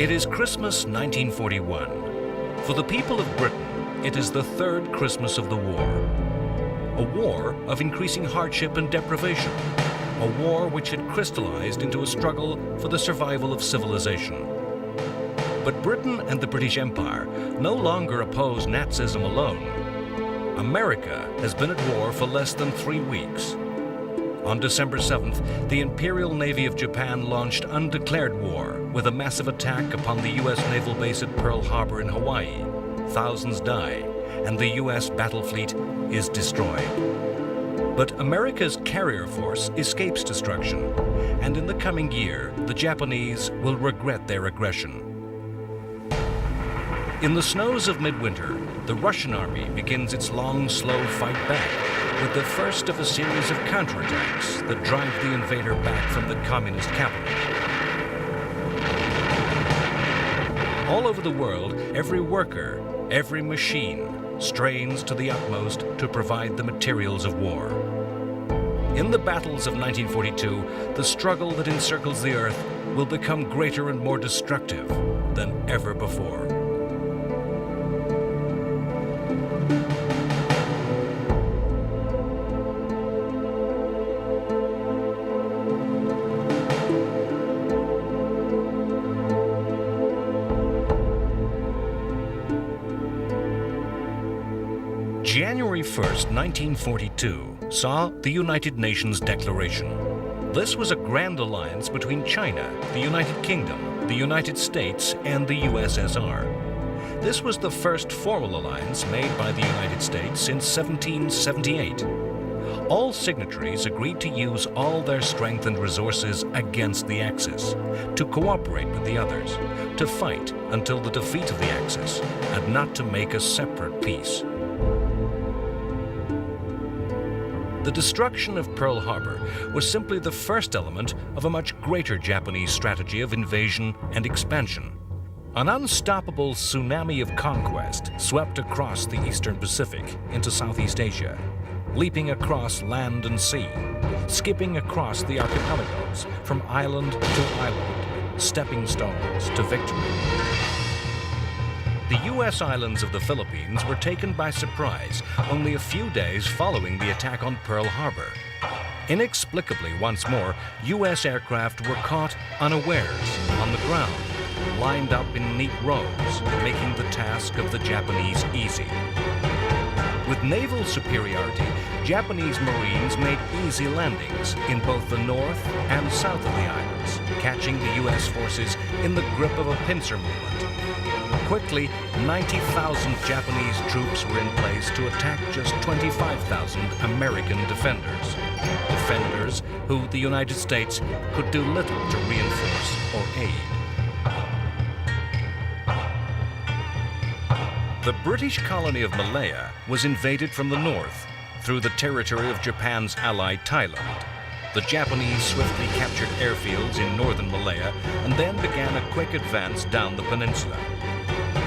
It is Christmas 1941. For the people of Britain, it is the third Christmas of the war. A war of increasing hardship and deprivation. A war which had crystallized into a struggle for the survival of civilization. But Britain and the British Empire no longer oppose Nazism alone. America has been at war for less than 3 weeks. On December 7th, the Imperial Navy of Japan launched undeclared war with a massive attack upon the U.S. naval base at Pearl Harbor in Hawaii. Thousands die, and the U.S. battle fleet is destroyed. But America's carrier force escapes destruction, and in the coming year, the Japanese will regret their aggression. In the snows of midwinter, the Russian army begins its long, slow fight back with the first of a series of counterattacks that drive the invader back from the communist capital. All over the world, every worker, every machine strains to the utmost to provide the materials of war. In the battles of 1942, the struggle that encircles the earth will become greater and more destructive than ever before. January 1st, 1942, saw the United Nations Declaration. This was a grand alliance between China, the United Kingdom, the United States, and the USSR. This was the first formal alliance made by the United States since 1778. All signatories agreed to use all their strength and resources against the Axis, to cooperate with the others, to fight until the defeat of the Axis, and not to make a separate peace. The destruction of Pearl Harbor was simply the first element of a much greater Japanese strategy of invasion and expansion. An unstoppable tsunami of conquest swept across the Eastern Pacific into Southeast Asia, leaping across land and sea, skipping across the archipelagos from island to island, stepping stones to victory. The U.S. islands of the Philippines were taken by surprise only a few days following the attack on Pearl Harbor. Inexplicably, once more, U.S. aircraft were caught unawares on the ground, lined up in neat rows, making the task of the Japanese easy. With naval superiority, Japanese Marines made easy landings in both the north and south of the islands, catching the U.S. forces in the grip of a pincer movement. Quickly, 90,000 Japanese troops were in place to attack just 25,000 American defenders. Defenders who the United States could do little to reinforce or aid. The British colony of Malaya was invaded from the north through the territory of Japan's ally Thailand. The Japanese swiftly captured airfields in northern Malaya and then began a quick advance down the peninsula.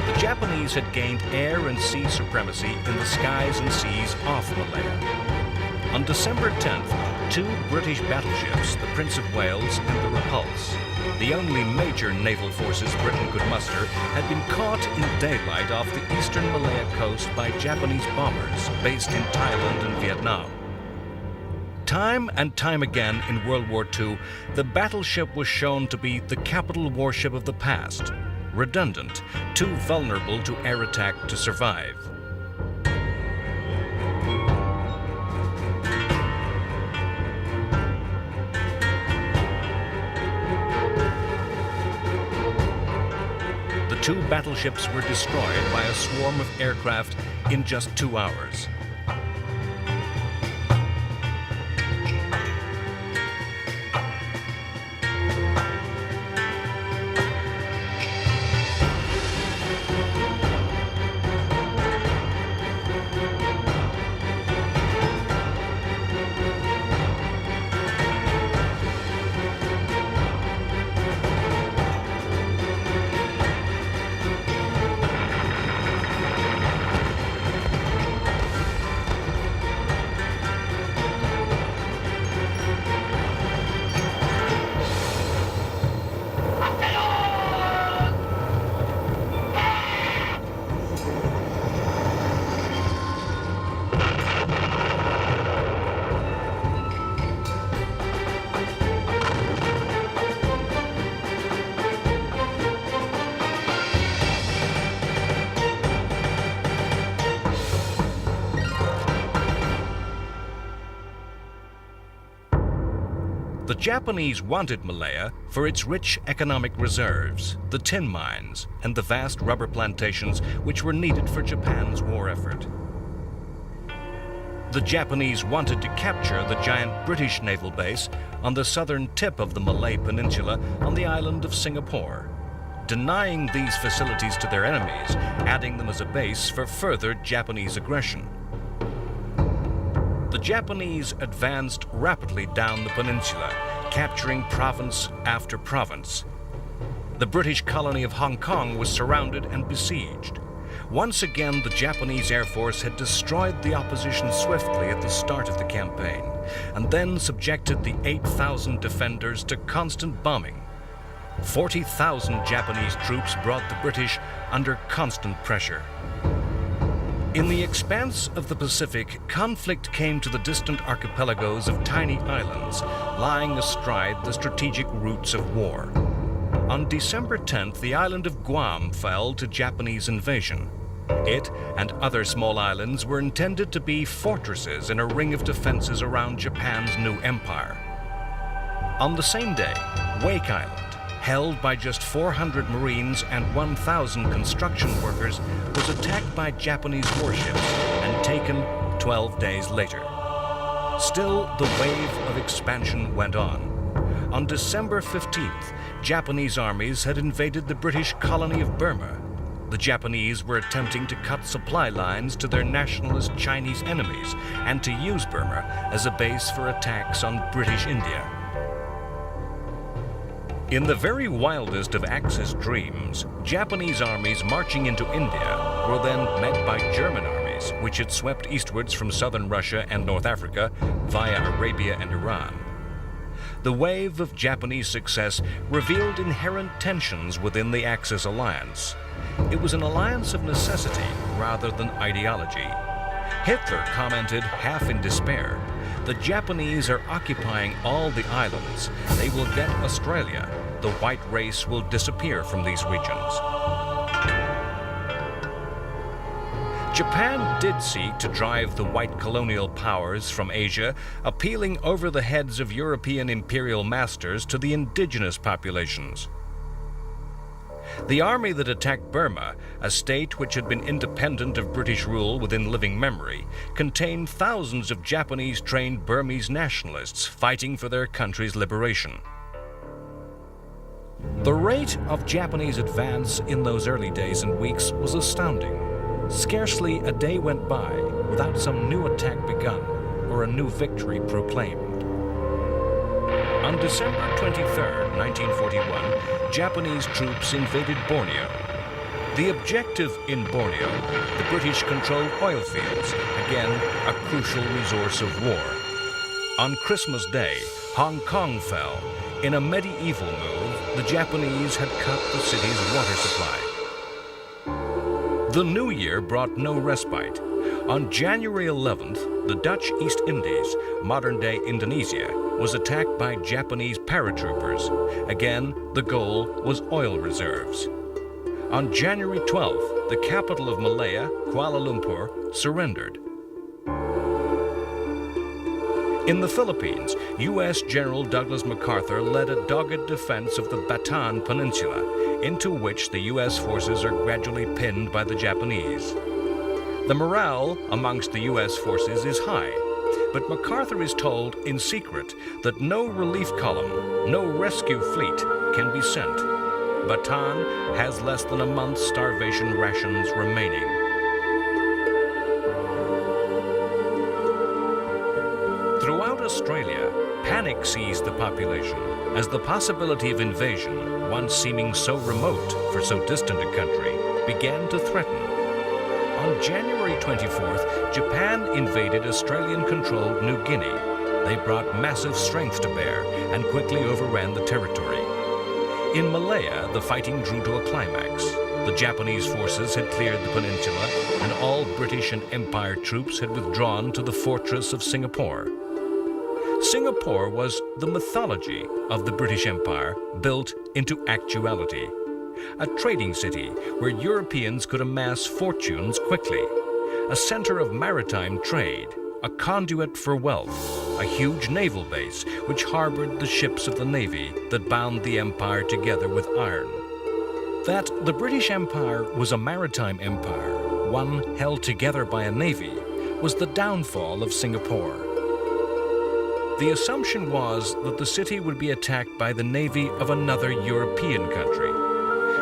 The Japanese had gained air and sea supremacy in the skies and seas off Malaya. On December 10th, 2 British battleships, the Prince of Wales and the Repulse, the only major naval forces Britain could muster, had been caught in daylight off the eastern Malaya coast by Japanese bombers based in Thailand and Vietnam. Time and time again in World War II, the battleship was shown to be the capital warship of the past, redundant, too vulnerable to air attack to survive. The 2 battleships were destroyed by a swarm of aircraft in just 2 hours. The Japanese wanted Malaya for its rich economic reserves, the tin mines, and the vast rubber plantations which were needed for Japan's war effort. The Japanese wanted to capture the giant British naval base on the southern tip of the Malay Peninsula on the island of Singapore, denying these facilities to their enemies, adding them as a base for further Japanese aggression. The Japanese advanced rapidly down the peninsula, capturing province after province. The British colony of Hong Kong was surrounded and besieged. Once again, the Japanese Air Force had destroyed the opposition swiftly at the start of the campaign, and then subjected the 8,000 defenders to constant bombing. 40,000 Japanese troops brought the British under constant pressure. In the expanse of the Pacific, conflict came to the distant archipelagos of tiny islands, lying astride the strategic routes of war. On December 10th, the island of Guam fell to Japanese invasion. It and other small islands were intended to be fortresses in a ring of defenses around Japan's new empire. On the same day, Wake Island, held by just 400 Marines and 1,000 construction workers, was attacked by Japanese warships and taken 12 days later. Still, the wave of expansion went on. On December 15th, Japanese armies had invaded the British colony of Burma. The Japanese were attempting to cut supply lines to their nationalist Chinese enemies and to use Burma as a base for attacks on British India. In the very wildest of Axis dreams, Japanese armies marching into India were then met by German armies, which had swept eastwards from southern Russia and North Africa via Arabia and Iran. The wave of Japanese success revealed inherent tensions within the Axis alliance. It was an alliance of necessity rather than ideology. Hitler commented, half in despair, "The Japanese are occupying all the islands. They will get Australia. The white race will disappear from these regions." Japan did seek to drive the white colonial powers from Asia, appealing over the heads of European imperial masters to the indigenous populations. The army that attacked Burma, a state which had been independent of British rule within living memory, contained thousands of Japanese-trained Burmese nationalists fighting for their country's liberation. The rate of Japanese advance in those early days and weeks was astounding. Scarcely a day went by without some new attack begun or a new victory proclaimed. On December 23, 1941, Japanese troops invaded Borneo. The objective in Borneo, the British-controlled oil fields, again a crucial resource of war. On Christmas Day, Hong Kong fell. In a medieval move, the Japanese had cut the city's water supply. The new year brought no respite. On January 11th, the Dutch East Indies, modern-day Indonesia, was attacked by Japanese paratroopers. Again, the goal was oil reserves. On January 12th, the capital of Malaya, Kuala Lumpur, surrendered. In the Philippines, U.S. General Douglas MacArthur led a dogged defense of the Bataan Peninsula, into which the U.S. forces are gradually pinned by the Japanese. The morale amongst the U.S. forces is high, but MacArthur is told in secret that no relief column, no rescue fleet can be sent. Bataan has less than a month's starvation rations remaining. Throughout Australia, panic seized the population as the possibility of invasion, once seeming so remote for so distant a country, began to threaten. On January 24th, Japan invaded Australian-controlled New Guinea. They brought massive strength to bear and quickly overran the territory. In Malaya, the fighting drew to a climax. The Japanese forces had cleared the peninsula, and all British and Empire troops had withdrawn to the fortress of Singapore. Singapore was the mythology of the British Empire built into actuality. A trading city where Europeans could amass fortunes quickly. A center of maritime trade, a conduit for wealth. a huge naval base which harbored the ships of the Navy that bound the empire together with iron. That the British Empire was a maritime empire, one held together by a navy, was the downfall of Singapore. The assumption was that the city would be attacked by the navy of another European country.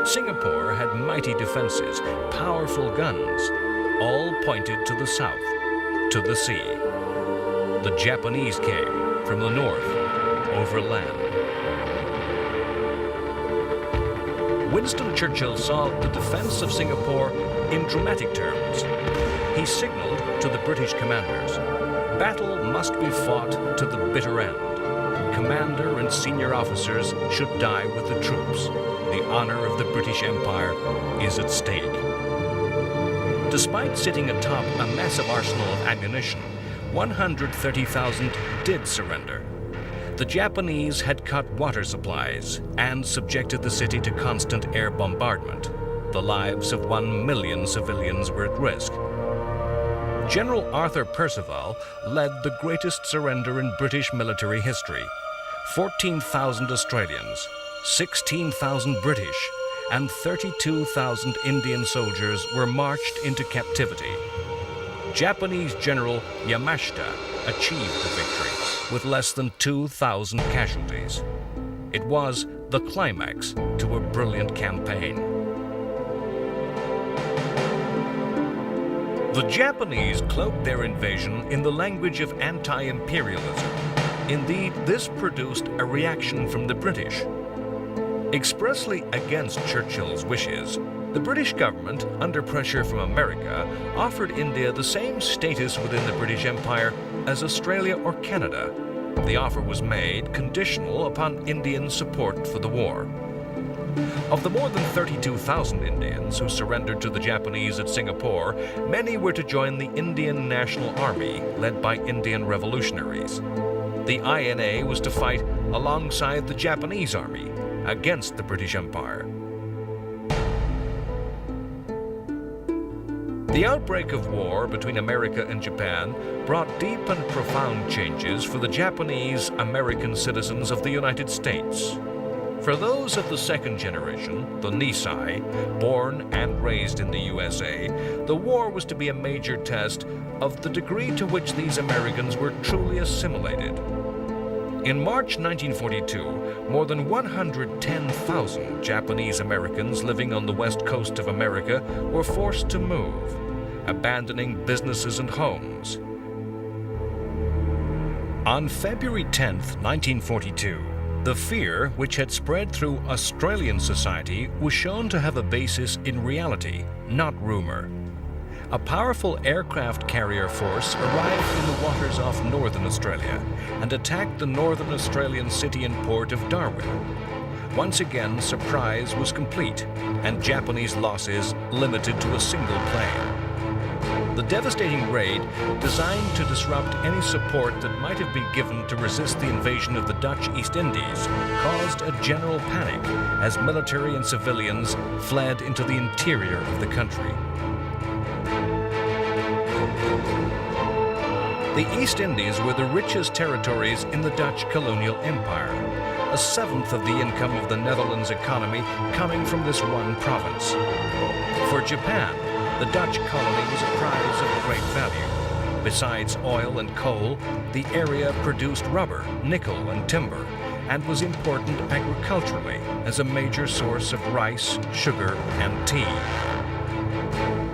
Singapore had mighty defenses, powerful guns, all pointed to the south, to the sea. The Japanese came from the north, over land. Winston Churchill saw the defense of Singapore in dramatic terms. He signaled to the British commanders, "Battle must be fought to the bitter end. Commander and senior officers should die with the troops. The honor of the British Empire is at stake." Despite sitting atop a massive arsenal of ammunition, 130,000 did surrender. The Japanese had cut water supplies and subjected the city to constant air bombardment. The lives of 1 million civilians were at risk. General Arthur Percival led the greatest surrender in British military history. 14,000 Australians, 16,000 British, and 32,000 Indian soldiers were marched into captivity. Japanese General Yamashita achieved the victory with less than 2,000 casualties. It was the climax to a brilliant campaign. The Japanese cloaked their invasion in the language of anti-imperialism. Indeed, this produced a reaction from the British. Expressly against Churchill's wishes, the British government, under pressure from America, offered India the same status within the British Empire as Australia or Canada. The offer was made conditional upon Indian support for the war. Of the more than 32,000 Indians who surrendered to the Japanese at Singapore, many were to join the Indian National Army, led by Indian revolutionaries. The INA was to fight alongside the Japanese Army against the British Empire. The outbreak of war between America and Japan brought deep and profound changes for the Japanese American citizens of the United States. For those of the second generation, the Nisei, born and raised in the USA, the war was to be a major test of the degree to which these Americans were truly assimilated. In March 1942, more than 110,000 Japanese Americans living on the west coast of America were forced to move, abandoning businesses and homes. On February 10, 1942, the fear which had spread through Australian society was shown to have a basis in reality, not rumor. A powerful aircraft carrier force arrived in the waters off northern Australia and attacked the northern Australian city and port of Darwin. Once again, surprise was complete and Japanese losses limited to a single plane. The devastating raid, designed to disrupt any support that might have been given to resist the invasion of the Dutch East Indies, caused a general panic as military and civilians fled into the interior of the country. The East Indies were the richest territories in the Dutch colonial empire, a seventh of the income of the Netherlands economy coming from this one province. For Japan, the Dutch colony was a prize of great value. Besides oil and coal, the area produced rubber, nickel, and timber, and was important agriculturally as a major source of rice, sugar, and tea.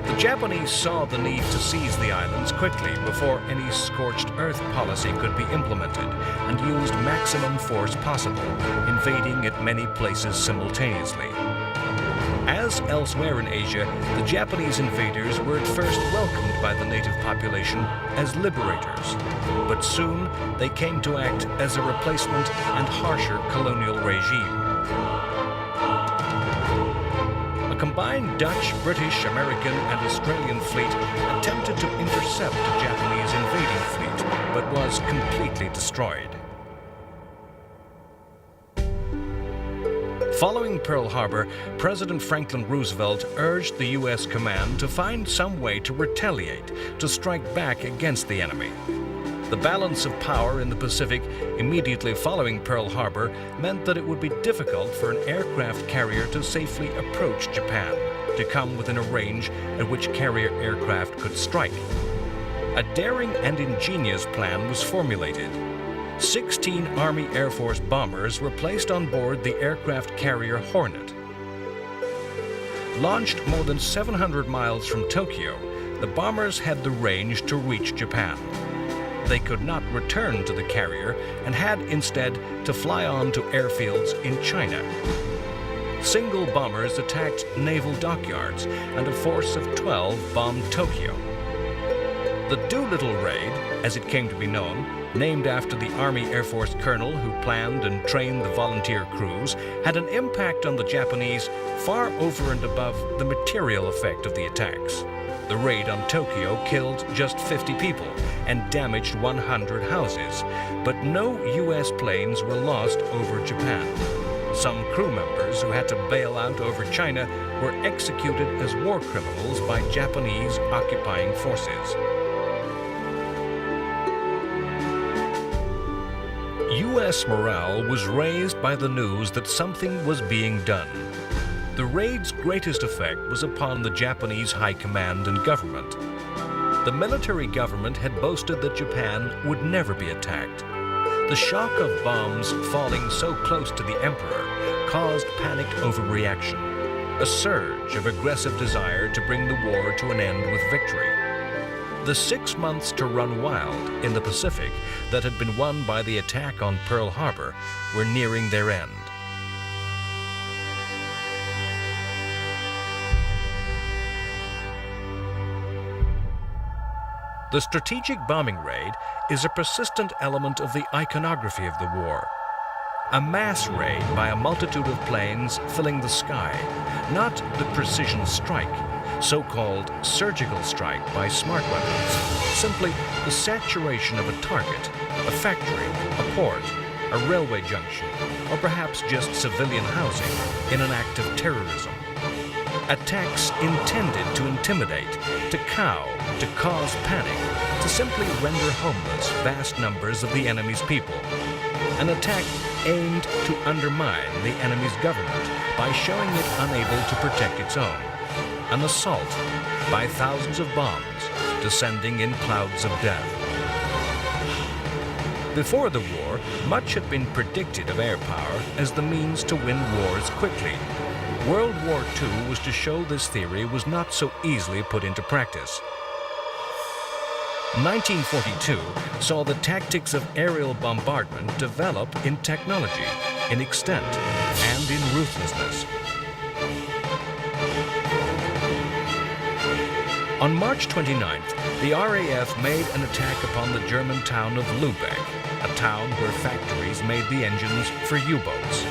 The Japanese saw the need to seize the islands quickly before any scorched earth policy could be implemented and used maximum force possible, invading at many places simultaneously. As elsewhere in Asia, the Japanese invaders were at first welcomed by the native population as liberators, but soon they came to act as a replacement and harsher colonial regime. A combined Dutch, British, American, and Australian fleet attempted to intercept a Japanese invading fleet, but was completely destroyed. Following Pearl Harbor, President Franklin Roosevelt urged the U.S. command to find some way to retaliate, to strike back against the enemy. The balance of power in the Pacific immediately following Pearl Harbor meant that it would be difficult for an aircraft carrier to safely approach Japan, to come within a range at which carrier aircraft could strike. A daring and ingenious plan was formulated. 16 Army Air Force bombers were placed on board the aircraft carrier Hornet. Launched more than 700 miles from Tokyo, the bombers had the range to reach Japan. They could not return to the carrier and had instead to fly on to airfields in China. Single bombers attacked naval dockyards, and a force of 12 bombed Tokyo. The Doolittle Raid, as it came to be known, named after the Army Air Force colonel who planned and trained the volunteer crews, had an impact on the Japanese far over and above the material effect of the attacks. The raid on Tokyo killed just 50 people and damaged 100 houses, but no U.S. planes were lost over Japan. Some crew members who had to bail out over China were executed as war criminals by Japanese occupying forces. U.S. morale was raised by the news that something was being done. The raid's greatest effect was upon the Japanese high command and government. The military government had boasted that Japan would never be attacked. The shock of bombs falling so close to the emperor caused panicked overreaction, a surge of aggressive desire to bring the war to an end with victory. The 6 months to run wild in the Pacific that had been won by the attack on Pearl Harbor were nearing their end. The strategic bombing raid is a persistent element of the iconography of the war. A mass raid by a multitude of planes filling the sky, not the precision strike, so-called surgical strike by smart weapons, simply the saturation of a target, a factory, a port, a railway junction, or perhaps just civilian housing in an act of terrorism. Attacks intended to intimidate, to cow, to cause panic, to simply render homeless vast numbers of the enemy's people. An attack aimed to undermine the enemy's government by showing it unable to protect its own. An assault by thousands of bombs descending in clouds of death. Before the war, much had been predicted of air power as the means to win wars quickly. World War II was to show this theory was not so easily put into practice. 1942 saw the tactics of aerial bombardment develop in technology, in extent, and in ruthlessness. On March 29th, the RAF made an attack upon the German town of Lübeck, a town where factories made the engines for U-boats.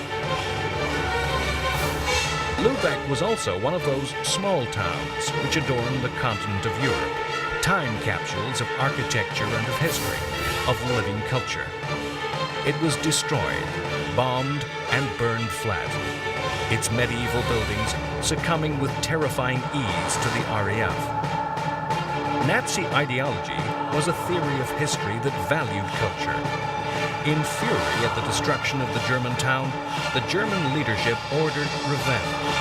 Lübeck was also one of those small towns which adorn the continent of Europe, time capsules of architecture and of history, of living culture. It was destroyed, bombed, and burned flat, its medieval buildings succumbing with terrifying ease to the RAF. Nazi ideology was a theory of history that valued culture. In fury at the destruction of the German town, the German leadership ordered revenge.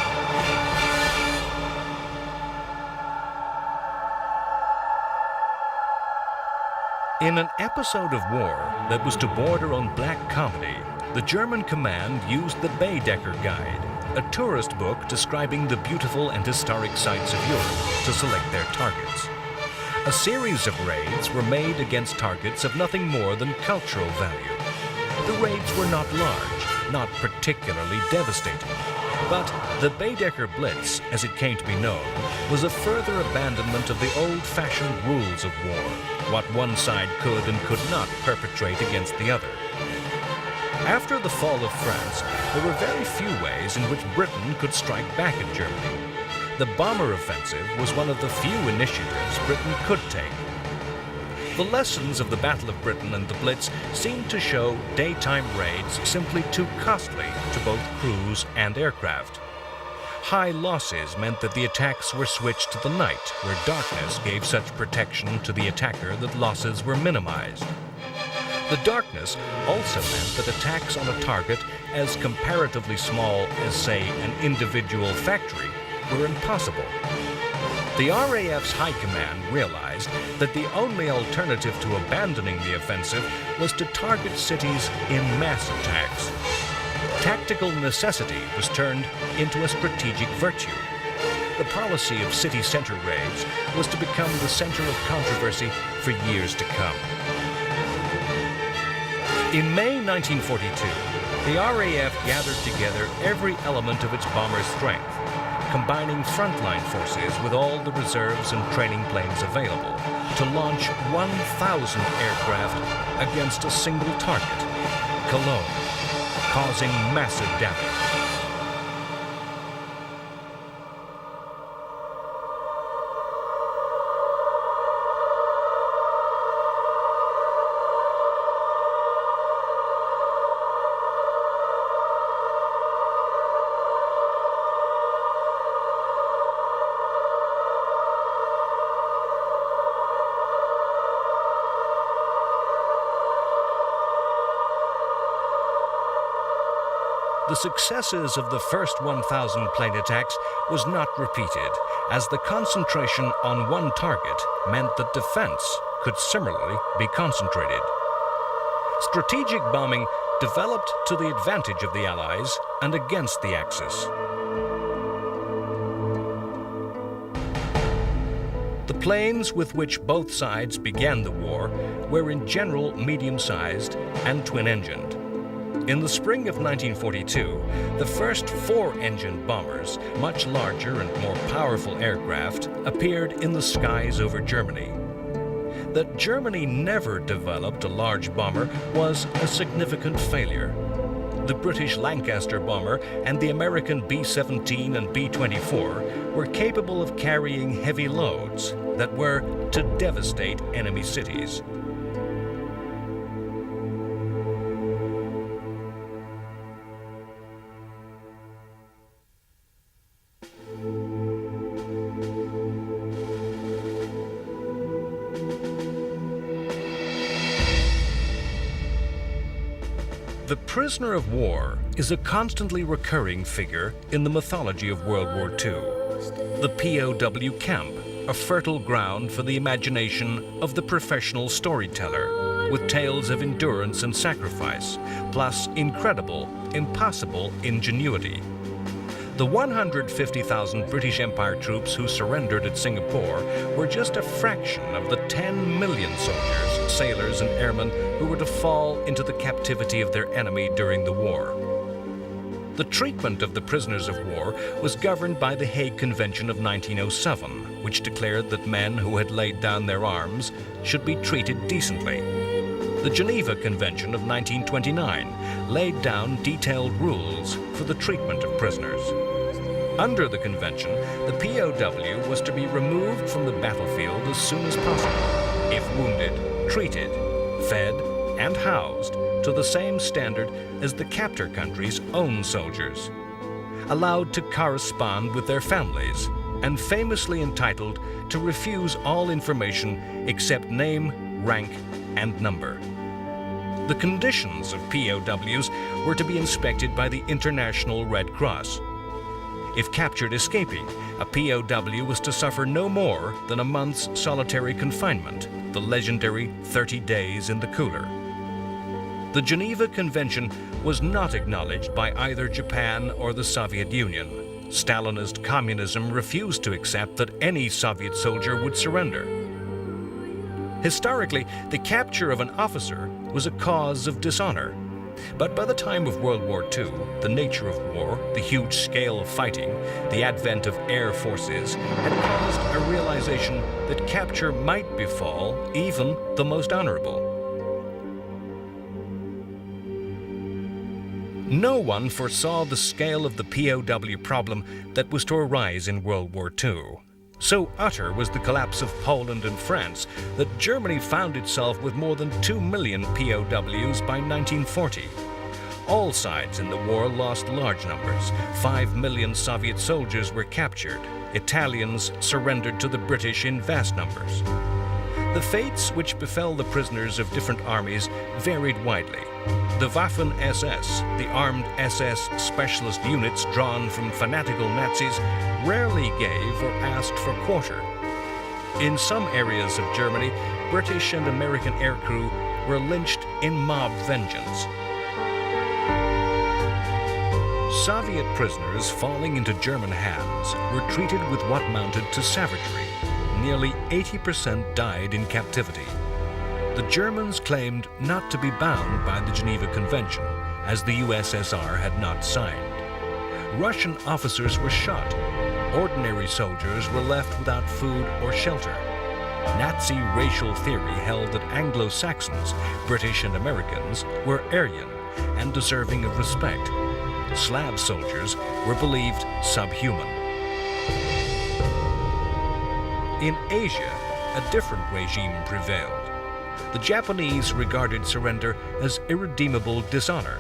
In an episode of war that was to border on black comedy, the German command used the Baedeker Guide, a tourist book describing the beautiful and historic sites of Europe, to select their targets. A series of raids were made against targets of nothing more than cultural value. The raids were not large, not particularly devastating. But the Baedeker Blitz, as it came to be known, was a further abandonment of the old-fashioned rules of war, what one side could and could not perpetrate against the other. After the fall of France, there were very few ways in which Britain could strike back at Germany. The bomber offensive was one of the few initiatives Britain could take. The lessons of the Battle of Britain and the Blitz seemed to show daytime raids simply too costly to both crews and aircraft. High losses meant that the attacks were switched to the night, where darkness gave such protection to the attacker that losses were minimized. The darkness also meant that attacks on a target as comparatively small as, say, an individual factory were impossible. The RAF's High Command realized that the only alternative to abandoning the offensive was to target cities in mass attacks. Tactical necessity was turned into a strategic virtue. The policy of city center raids was to become the center of controversy for years to come. In May 1942, the RAF gathered together every element of its bomber strength, combining frontline forces with all the reserves and training planes available to launch 1,000 aircraft against a single target, Cologne, causing massive damage. The successes of the first 1,000 plane attacks was not repeated, as the concentration on one target meant that defense could similarly be concentrated. Strategic bombing developed to the advantage of the Allies and against the Axis. The planes with which both sides began the war were in general medium-sized and twin-engined. In the spring of 1942, the first four-engined bombers, much larger and more powerful aircraft, appeared in the skies over Germany. That Germany never developed a large bomber was a significant failure. The British Lancaster bomber and the American B-17 and B-24 were capable of carrying heavy loads that were to devastate enemy cities. The prisoner of war is a constantly recurring figure in the mythology of World War II. The POW camp, a fertile ground for the imagination of the professional storyteller, with tales of endurance and sacrifice, plus incredible, impossible ingenuity. The 150,000 British Empire troops who surrendered at Singapore were just a fraction of the 10 million soldiers, sailors, and airmen who were to fall into the captivity of their enemy during the war. The treatment of the prisoners of war was governed by the Hague Convention of 1907, which declared that men who had laid down their arms should be treated decently. The Geneva Convention of 1929 laid down detailed rules for the treatment of prisoners. Under the convention, the POW was to be removed from the battlefield as soon as possible, if wounded, treated, fed, and housed to the same standard as the captor country's own soldiers, allowed to correspond with their families, and famously entitled to refuse all information except name, rank, and number. The conditions of POWs were to be inspected by the International Red Cross. If captured escaping, a POW was to suffer no more than a month's solitary confinement, the legendary 30 days in the cooler. The Geneva Convention was not acknowledged by either Japan or the Soviet Union. Stalinist communism refused to accept that any Soviet soldier would surrender. Historically, the capture of an officer was a cause of dishonor. But by the time of World War II, the nature of war, the huge scale of fighting, the advent of air forces, had caused a realization that capture might befall even the most honorable. No one foresaw the scale of the POW problem that was to arise in World War II. So utter was the collapse of Poland and France that Germany found itself with more than 2 million POWs by 1940. All sides in the war lost large numbers. 5 million Soviet soldiers were captured. Italians surrendered to the British in vast numbers. The fates which befell the prisoners of different armies varied widely. The Waffen-SS, the armed SS specialist units drawn from fanatical Nazis, rarely gave or asked for quarter. In some areas of Germany, British and American aircrew were lynched in mob vengeance. Soviet prisoners falling into German hands were treated with what amounted to savagery. Nearly 80% died in captivity. The Germans claimed not to be bound by the Geneva Convention, as the USSR had not signed. Russian officers were shot. Ordinary soldiers were left without food or shelter. Nazi racial theory held that Anglo-Saxons, British and Americans, were Aryan and deserving of respect. Slav soldiers were believed subhuman. In Asia, a different regime prevailed. The Japanese regarded surrender as irredeemable dishonor.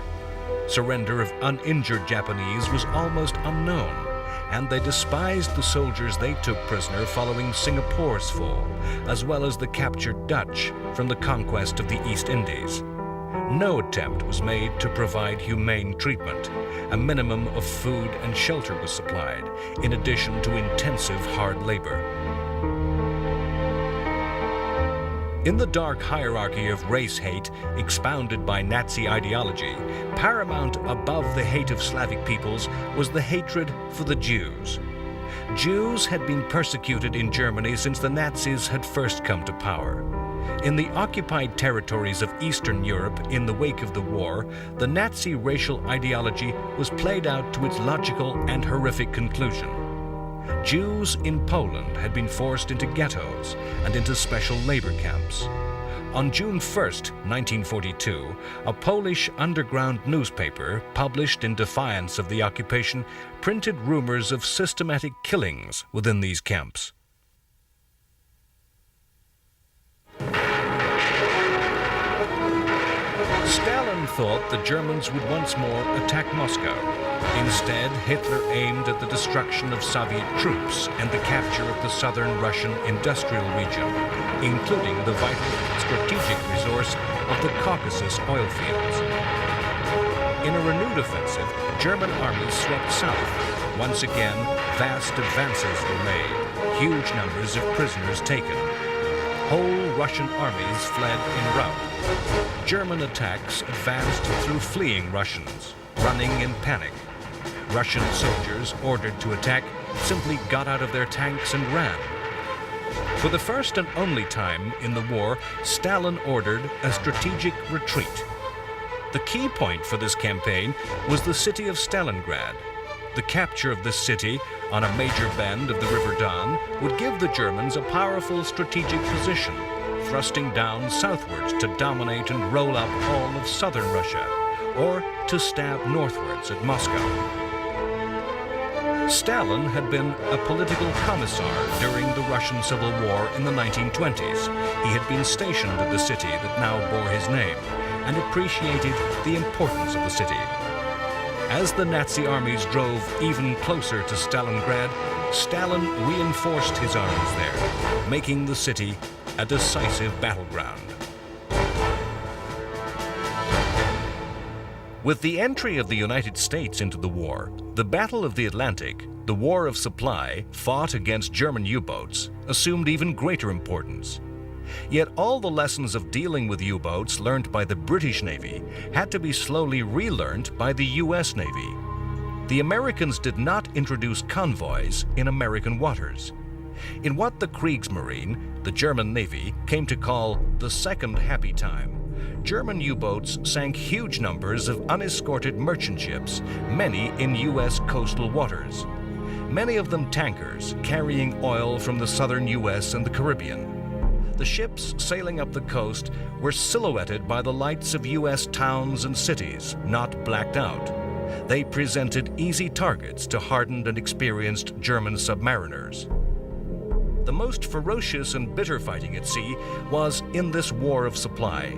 Surrender of uninjured Japanese was almost unknown, and they despised the soldiers they took prisoner following Singapore's fall, as well as the captured Dutch from the conquest of the East Indies. No attempt was made to provide humane treatment. A minimum of food and shelter was supplied, in addition to intensive hard labor. In the dark hierarchy of race hate expounded by Nazi ideology, paramount above the hate of Slavic peoples was the hatred for the Jews. Jews had been persecuted in Germany since the Nazis had first come to power. In the occupied territories of Eastern Europe in the wake of the war, the Nazi racial ideology was played out to its logical and horrific conclusion. Jews in Poland had been forced into ghettos and into special labor camps. On June 1, 1942, a Polish underground newspaper, published in defiance of the occupation, printed rumors of systematic killings within these camps. Stalin thought the Germans would once more attack Moscow. Instead, Hitler aimed at the destruction of Soviet troops and the capture of the southern Russian industrial region, including the vital strategic resource of the Caucasus oil fields. In a renewed offensive, German armies swept south. Once again, vast advances were made, huge numbers of prisoners taken. Whole Russian armies fled en route. German attacks advanced through fleeing Russians, running in panic. Russian soldiers ordered to attack simply got out of their tanks and ran. For the first and only time in the war, Stalin ordered a strategic retreat. The key point for this campaign was the city of Stalingrad. The capture of this city on a major bend of the River Don would give the Germans a powerful strategic position, thrusting down southwards to dominate and roll up all of southern Russia, or to stab northwards at Moscow. Stalin had been a political commissar during the Russian Civil War in the 1920s. He had been stationed at the city that now bore his name and appreciated the importance of the city. As the Nazi armies drove even closer to Stalingrad, Stalin reinforced his armies there, making the city a decisive battleground. With the entry of the United States into the war, the Battle of the Atlantic, the war of supply fought against German U-boats, assumed even greater importance. Yet all the lessons of dealing with U-boats learned by the British Navy had to be slowly relearned by the U.S. Navy. The Americans did not introduce convoys in American waters. In what the Kriegsmarine, the German Navy, came to call the Second Happy Time, German U-boats sank huge numbers of unescorted merchant ships, many in U.S. coastal waters. Many of them tankers carrying oil from the southern U.S. and the Caribbean. The ships sailing up the coast were silhouetted by the lights of U.S. towns and cities, not blacked out. They presented easy targets to hardened and experienced German submariners. The most ferocious and bitter fighting at sea was in this war of supply,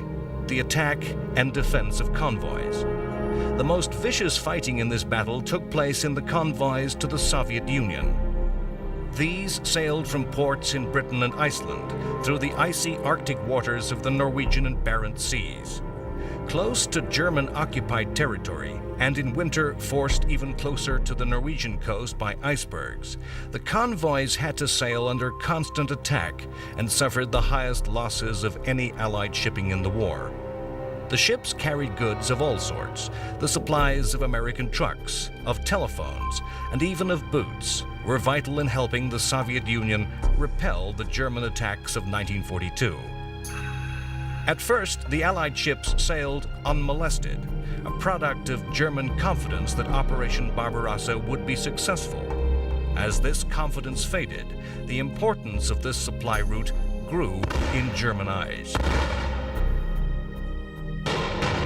the attack and defense of convoys. The most vicious fighting in this battle took place in the convoys to the Soviet Union. These sailed from ports in Britain and Iceland through the icy Arctic waters of the Norwegian and Barents Seas. Close to German-occupied territory, and in winter forced even closer to the Norwegian coast by icebergs, the convoys had to sail under constant attack and suffered the highest losses of any Allied shipping in the war. The ships carried goods of all sorts. The supplies of American trucks, of telephones, and even of boots were vital in helping the Soviet Union repel the German attacks of 1942. At first, the Allied ships sailed unmolested, a product of German confidence that Operation Barbarossa would be successful. As this confidence faded, the importance of this supply route grew in German eyes.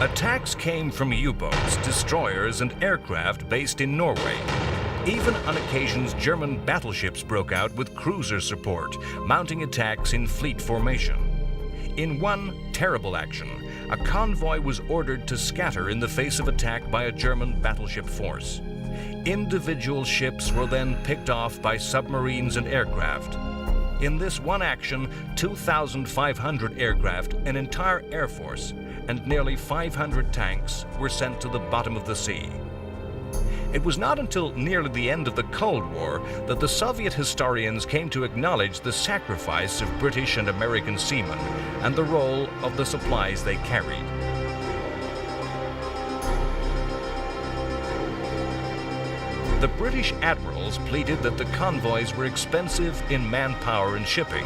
Attacks came from U-boats, destroyers, and aircraft based in Norway. Even on occasions, German battleships broke out with cruiser support, mounting attacks in fleet formation. In one terrible action, a convoy was ordered to scatter in the face of attack by a German battleship force. Individual ships were then picked off by submarines and aircraft. In this one action, 2,500 aircraft, an entire air force, and nearly 500 tanks were sent to the bottom of the sea. It was not until nearly the end of the Cold War that the Soviet historians came to acknowledge the sacrifice of British and American seamen and the role of the supplies they carried. The British admirals pleaded that the convoys were expensive in manpower and shipping.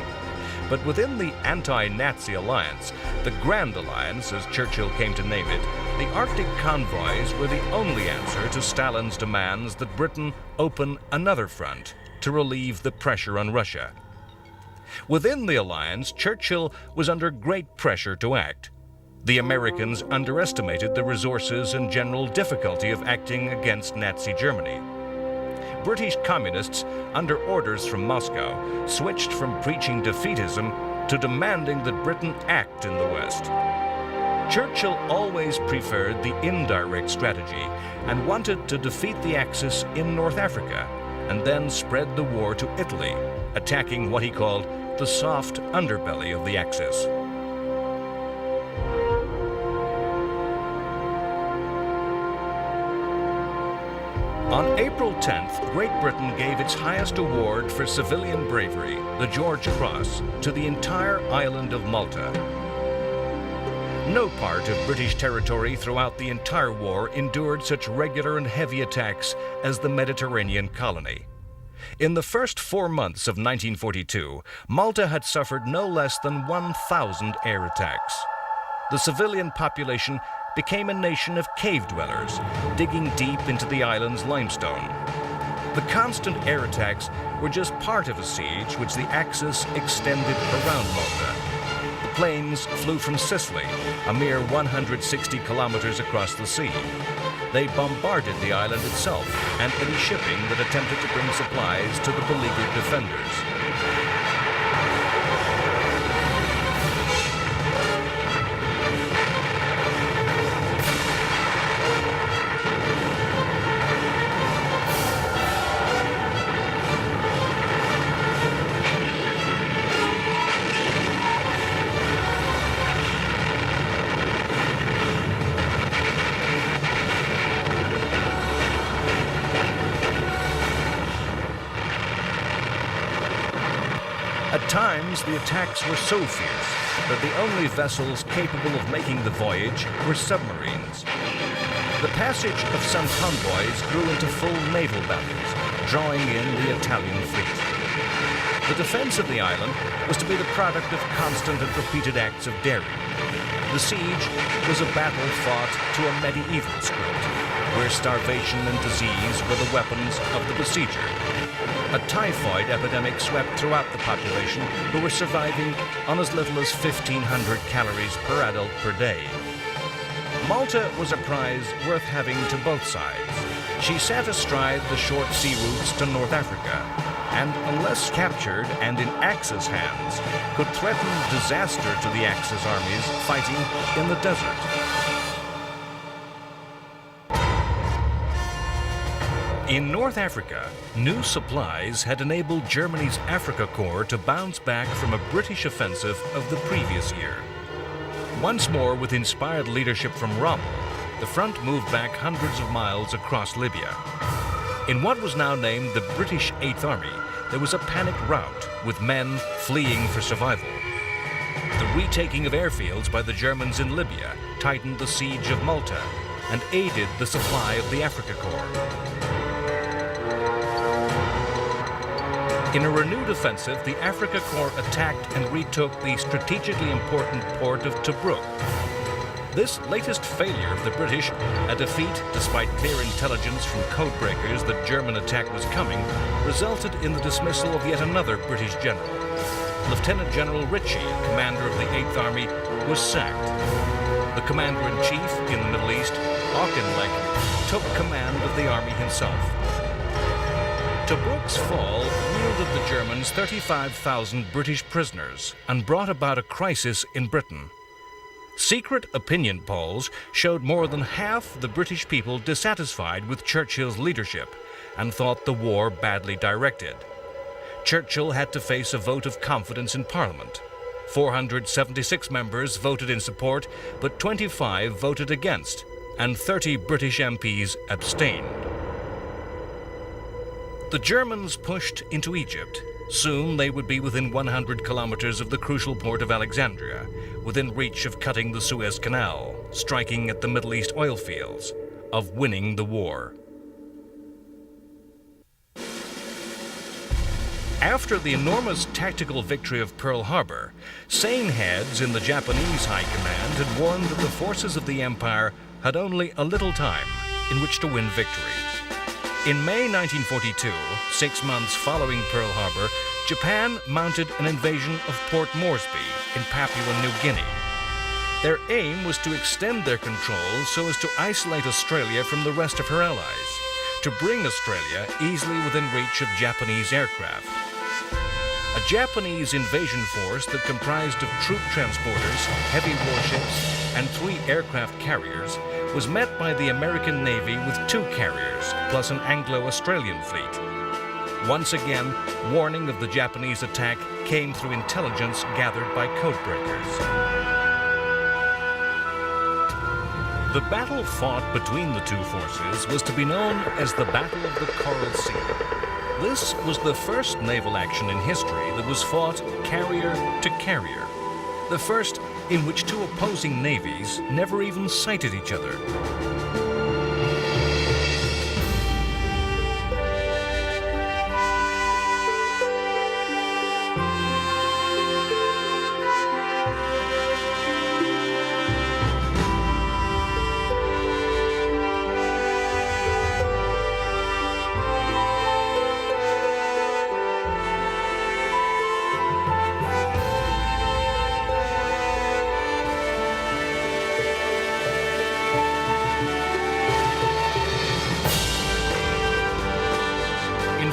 But within the anti-Nazi alliance, the Grand Alliance, as Churchill came to name it, the Arctic convoys were the only answer to Stalin's demands that Britain open another front to relieve the pressure on Russia. Within the alliance, Churchill was under great pressure to act. The Americans underestimated the resources and general difficulty of acting against Nazi Germany. British communists, under orders from Moscow, switched from preaching defeatism to demanding that Britain act in the West. Churchill always preferred the indirect strategy and wanted to defeat the Axis in North Africa and then spread the war to Italy, attacking what he called the soft underbelly of the Axis. On April 10th, Great Britain gave its highest award for civilian bravery, the George Cross, to the entire island of Malta. No part of British territory throughout the entire war endured such regular and heavy attacks as the Mediterranean colony. In the first 4 months of 1942, Malta had suffered no less than 1,000 air attacks. The civilian population became a nation of cave dwellers, digging deep into the island's limestone. The constant air attacks were just part of a siege which the Axis extended around Malta. The planes flew from Sicily, a mere 160 kilometers across the sea. They bombarded the island itself and any shipping that attempted to bring supplies to the beleaguered defenders. At times, the attacks were so fierce that the only vessels capable of making the voyage were submarines. The passage of some convoys grew into full naval battles, drawing in the Italian fleet. The defense of the island was to be the product of constant and repeated acts of daring. The siege was a battle fought to a medieval script, where starvation and disease were the weapons of the besieger. A typhoid epidemic swept throughout the population, who were surviving on as little as 1,500 calories per adult per day. Malta was a prize worth having to both sides. She sat astride the short sea routes to North Africa, and unless captured and in Axis hands, could threaten disaster to the Axis armies fighting in the desert. In North Africa, new supplies had enabled Germany's Africa Corps to bounce back from a British offensive of the previous year. Once more, with inspired leadership from Rommel, the front moved back hundreds of miles across Libya. In what was now named the British Eighth Army, there was a panicked rout, with men fleeing for survival. The retaking of airfields by the Germans in Libya tightened the siege of Malta and aided the supply of the Africa Corps. In a renewed offensive, the Africa Corps attacked and retook the strategically important port of Tobruk. This latest failure of the British, a defeat despite clear intelligence from codebreakers that German attack was coming, resulted in the dismissal of yet another British general. Lieutenant General Ritchie, commander of the Eighth Army, was sacked. The commander-in-chief in the Middle East, Auchinleck, took command of the army himself. Tobruk's fall yielded the Germans 35,000 British prisoners and brought about a crisis in Britain. Secret opinion polls showed more than half the British people dissatisfied with Churchill's leadership and thought the war badly directed. Churchill had to face a vote of confidence in Parliament. 476 members voted in support, but 25 voted against, and 30 British MPs abstained. The Germans pushed into Egypt. Soon they would be within 100 kilometers of the crucial port of Alexandria, within reach of cutting the Suez Canal, striking at the Middle East oil fields, of winning the war. After the enormous tactical victory of Pearl Harbor, sane heads in the Japanese High Command had warned that the forces of the Empire had only a little time in which to win victory. In May 1942, 6 months following Pearl Harbor, Japan mounted an invasion of Port Moresby in Papua New Guinea. Their aim was to extend their control so as to isolate Australia from the rest of her allies, to bring Australia easily within reach of Japanese aircraft. A Japanese invasion force that comprised of troop transporters, heavy warships, and 3 aircraft carriers was met by the American Navy with 2 carriers, plus an Anglo-Australian fleet. Once again, warning of the Japanese attack came through intelligence gathered by codebreakers. The battle fought between the two forces was to be known as the Battle of the Coral Sea. This was the first naval action in history that was fought carrier to carrier. The first in which 2 opposing navies never even sighted each other.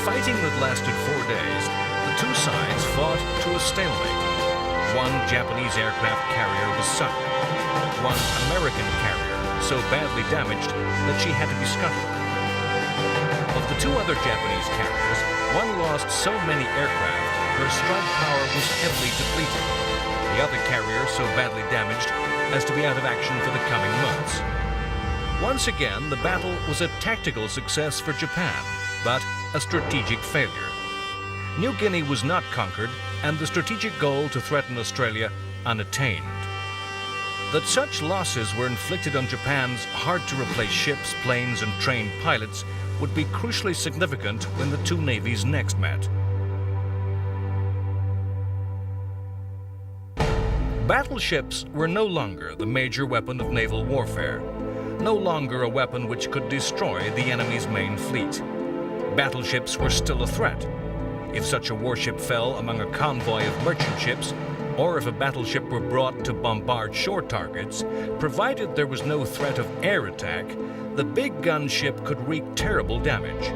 Fighting that lasted 4 days, the 2 sides fought to a stalemate. 1 Japanese aircraft carrier was sunk. 1 American carrier so badly damaged that she had to be scuttled. Of the 2 other Japanese carriers, one lost so many aircraft her strike power was heavily depleted. The other carrier so badly damaged as to be out of action for the coming months. Once again, the battle was a tactical success for Japan, but a strategic failure. New Guinea was not conquered, and the strategic goal to threaten Australia unattained. That such losses were inflicted on Japan's hard-to-replace ships, planes, and trained pilots would be crucially significant when the 2 navies next met. Battleships were no longer the major weapon of naval warfare, no longer a weapon which could destroy the enemy's main fleet. Battleships were still a threat. If such a warship fell among a convoy of merchant ships, or if a battleship were brought to bombard shore targets, provided there was no threat of air attack, the big gun ship could wreak terrible damage.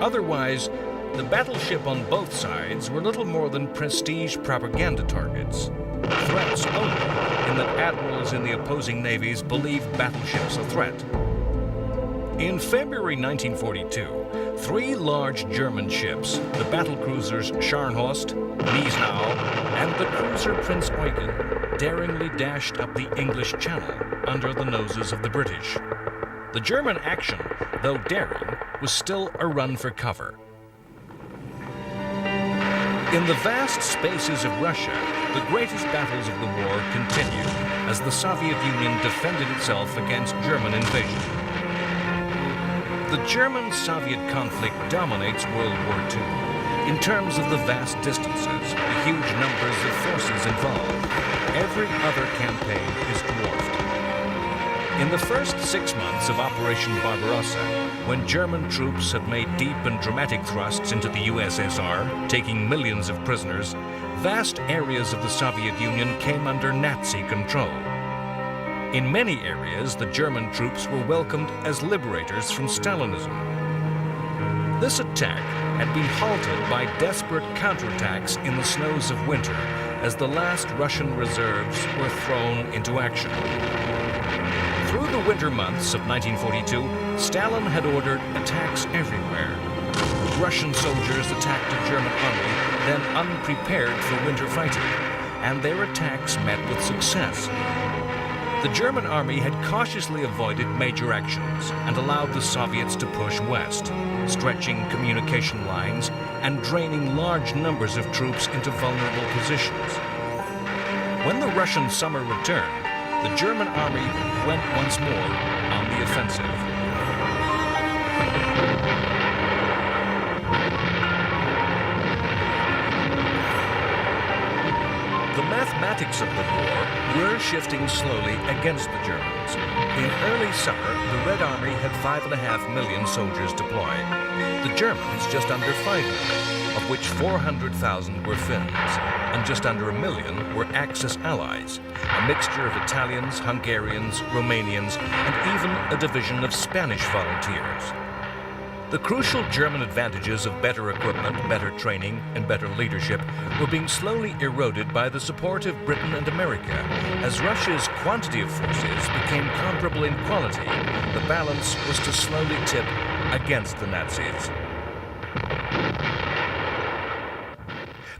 Otherwise, the battleship on both sides were little more than prestige propaganda targets. Threats only, in that admirals in the opposing navies believed battleships a threat. In February 1942, 3 large German ships, the battlecruisers Scharnhorst, Gneisenau, and the cruiser Prince Eugen, daringly dashed up the English Channel under the noses of the British. The German action, though daring, was still a run for cover. In the vast spaces of Russia, the greatest battles of the war continued as the Soviet Union defended itself against German invasion. The German-Soviet conflict dominates World War II in terms of the vast distances, the huge numbers of forces involved. Every other campaign is dwarfed. In the first 6 months of Operation Barbarossa, when German troops had made deep and dramatic thrusts into the USSR, taking millions of prisoners, vast areas of the Soviet Union came under Nazi control. In many areas, the German troops were welcomed as liberators from Stalinism. This attack had been halted by desperate counterattacks in the snows of winter as the last Russian reserves were thrown into action. Through the winter months of 1942, Stalin had ordered attacks everywhere. Russian soldiers attacked a German army then unprepared for winter fighting, and their attacks met with success. The German army had cautiously avoided major actions and allowed the Soviets to push west, stretching communication lines and draining large numbers of troops into vulnerable positions. When the Russian summer returned, the German army went once more on the offensive. The mathematics of the war were shifting slowly against the Germans. In early summer, the Red Army had 5.5 million soldiers deployed. The Germans just under 5 million, of which 400,000 were Finns, and just under 1 million were Axis allies, a mixture of Italians, Hungarians, Romanians, and even a division of Spanish volunteers. The crucial German advantages of better equipment, better training, and better leadership were being slowly eroded by the support of Britain and America. As Russia's quantity of forces became comparable in quality, the balance was to slowly tip against the Nazis.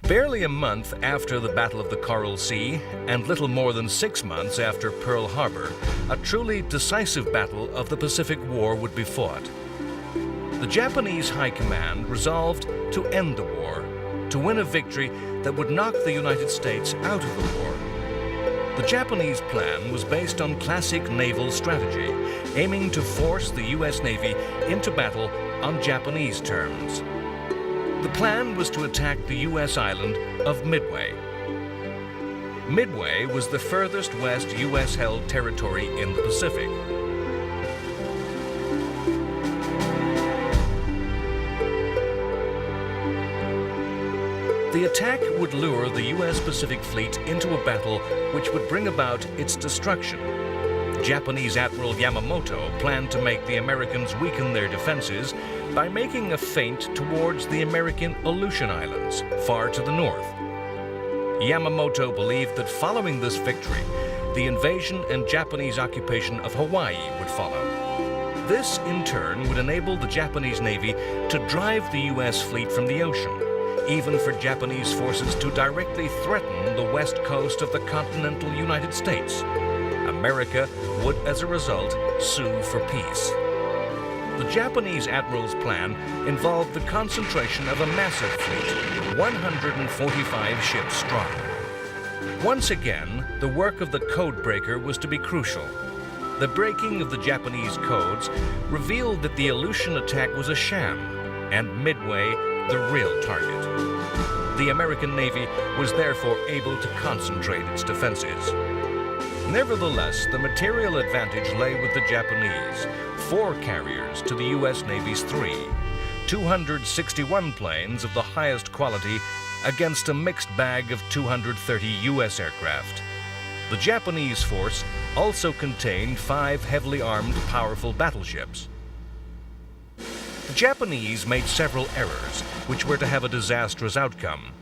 Barely a month after the Battle of the Coral Sea, and little more than 6 months after Pearl Harbor, a truly decisive battle of the Pacific War would be fought. The Japanese High Command resolved to end the war, to win a victory that would knock the United States out of the war. The Japanese plan was based on classic naval strategy, aiming to force the U.S. Navy into battle on Japanese terms. The plan was to attack the U.S. island of Midway. Midway was the furthest west U.S.-held territory in the Pacific. The attack would lure the U.S. Pacific Fleet into a battle which would bring about its destruction. Japanese Admiral Yamamoto planned to make the Americans weaken their defenses by making a feint towards the American Aleutian Islands, far to the north. Yamamoto believed that following this victory, the invasion and Japanese occupation of Hawaii would follow. This, in turn, would enable the Japanese Navy to drive the U.S. fleet from the ocean, even for Japanese forces to directly threaten the west coast of the continental United States. America would, as a result, sue for peace. The Japanese admiral's plan involved the concentration of a massive fleet, 145 ships strong. Once again, the work of the codebreaker was to be crucial. The breaking of the Japanese codes revealed that the Aleutian attack was a sham, and Midway the real target. The American Navy was therefore able to concentrate its defenses. Nevertheless, the material advantage lay with the Japanese, 4 carriers to the U.S. Navy's 3, 261 planes of the highest quality against a mixed bag of 230 U.S. aircraft. The Japanese force also contained 5 heavily armed, powerful battleships. The Japanese made several errors, which were to have a disastrous outcome.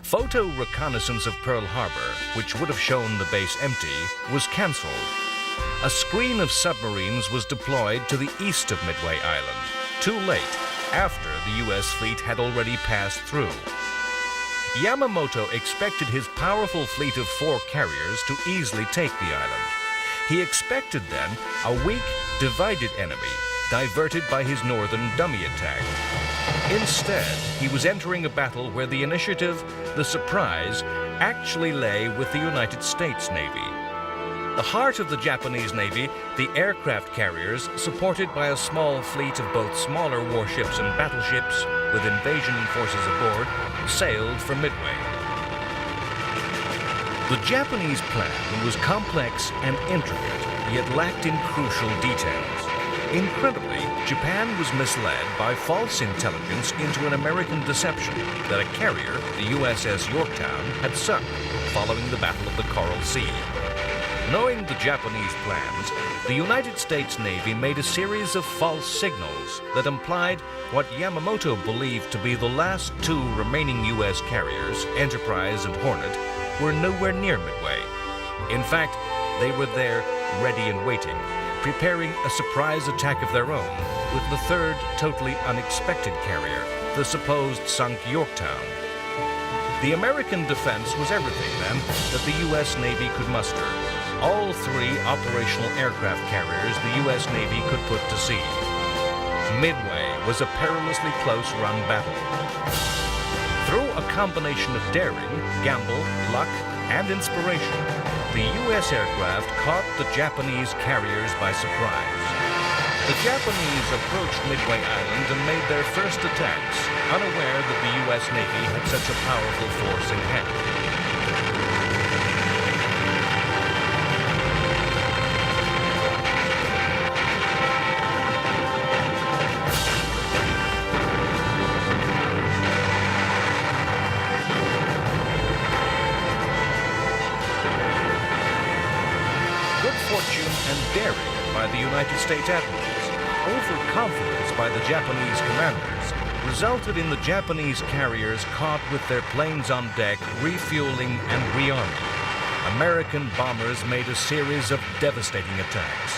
Photo reconnaissance of Pearl Harbor, which would have shown the base empty, was cancelled. A screen of submarines was deployed to the east of Midway Island, too late, after the U.S. fleet had already passed through. Yamamoto expected his powerful fleet of 4 carriers to easily take the island. He expected then a weak, divided enemy, diverted by his northern dummy attack. Instead, he was entering a battle where the initiative, the surprise, actually lay with the United States Navy. The heart of the Japanese Navy, the aircraft carriers, supported by a small fleet of both smaller warships and battleships with invasion forces aboard, sailed for Midway. The Japanese plan was complex and intricate, yet lacked in crucial details. Incredibly, Japan was misled by false intelligence into an American deception that a carrier, the USS Yorktown, had sunk following the Battle of the Coral Sea. Knowing the Japanese plans, the United States Navy made a series of false signals that implied what Yamamoto believed to be the last 2 remaining U.S. carriers, Enterprise and Hornet, were nowhere near Midway. In fact, they were there, ready and waiting, preparing a surprise attack of their own with the 3rd totally unexpected carrier, the supposed sunk Yorktown. The American defense was everything, then, that the U.S. Navy could muster. All 3 operational aircraft carriers the U.S. Navy could put to sea. Midway was a perilously close-run battle. Through a combination of daring, gamble, luck, and inspiration, the U.S. aircraft caught the Japanese carriers by surprise. The Japanese approached Midway Island and made their first attacks, unaware that the U.S. Navy had such a powerful force in hand. And daring by the United States admirals, overconfidence by the Japanese commanders, resulted in the Japanese carriers caught with their planes on deck, refueling and rearming. American bombers made a series of devastating attacks.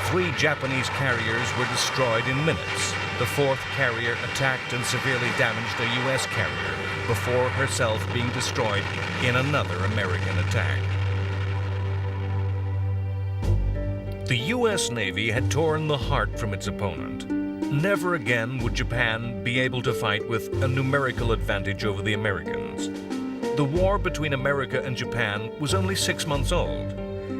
3 Japanese carriers were destroyed in minutes. The 4th carrier attacked and severely damaged a U.S. carrier before herself being destroyed in another American attack. The U.S. Navy had torn the heart from its opponent. Never again would Japan be able to fight with a numerical advantage over the Americans. The war between America and Japan was only 6 months old.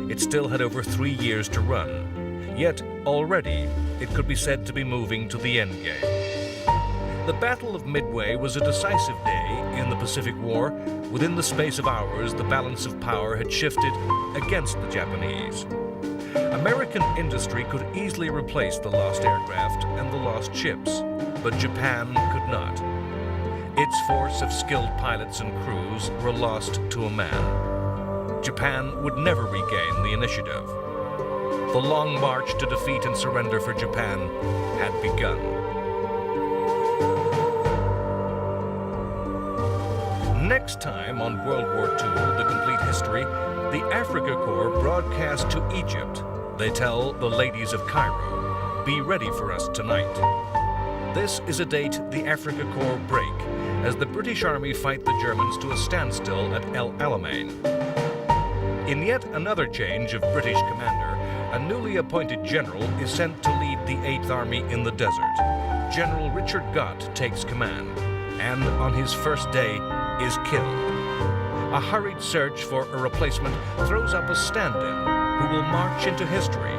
It still had over 3 years to run. Yet, already, it could be said to be moving to the endgame. The Battle of Midway was a decisive day in the Pacific War. Within the space of hours, the balance of power had shifted against the Japanese. American industry could easily replace the lost aircraft and the lost ships, but Japan could not. Its force of skilled pilots and crews were lost to a man. Japan would never regain the initiative. The long march to defeat and surrender for Japan had begun. Next time on World War II, The Complete History, the Africa Corps broadcast to Egypt. They tell the ladies of Cairo, "Be ready for us tonight." This is a date the Africa Corps break as the British Army fight the Germans to a standstill at El Alamein. In yet another change of British commander, a newly appointed general is sent to lead the 8th Army in the desert. General Richard Gott takes command, and on his first day is killed. A hurried search for a replacement throws up a stand-in who will march into history.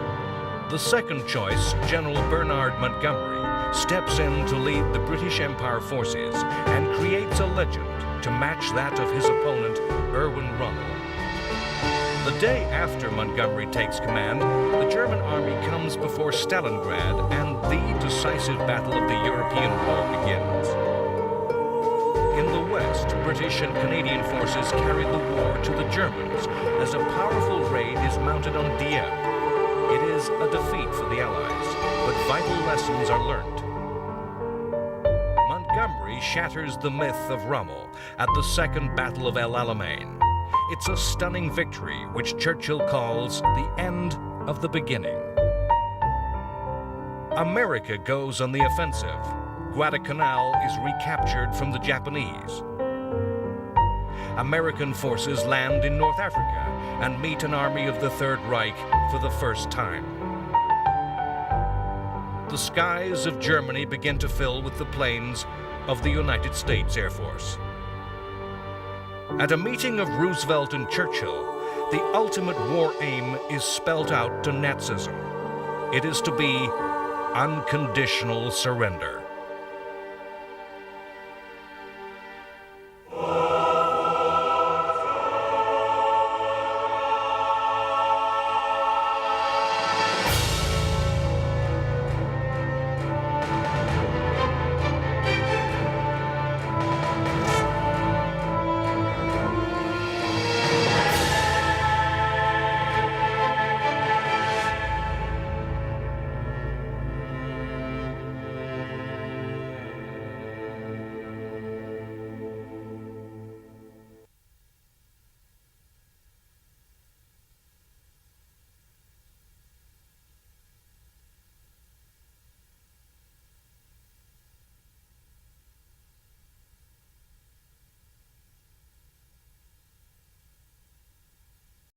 The second choice, General Bernard Montgomery, steps in to lead the British Empire forces and creates a legend to match that of his opponent, Erwin Rommel. The day after Montgomery takes command, the German army comes before Stalingrad and the decisive battle of the European War begins. In the West, British and Canadian forces carried the war to the Germans as a powerful raid is mounted on Dieppe. It is a defeat for the Allies, but vital lessons are learnt. Montgomery shatters the myth of Rommel at the Second Battle of El Alamein. It's a stunning victory which Churchill calls the end of the beginning. America goes on the offensive. Guadalcanal is recaptured from the Japanese. American forces land in North Africa and meet an army of the Third Reich for the first time. The skies of Germany begin to fill with the planes of the United States Air Force. At a meeting of Roosevelt and Churchill, the ultimate war aim is spelled out to Nazism. It is to be unconditional surrender.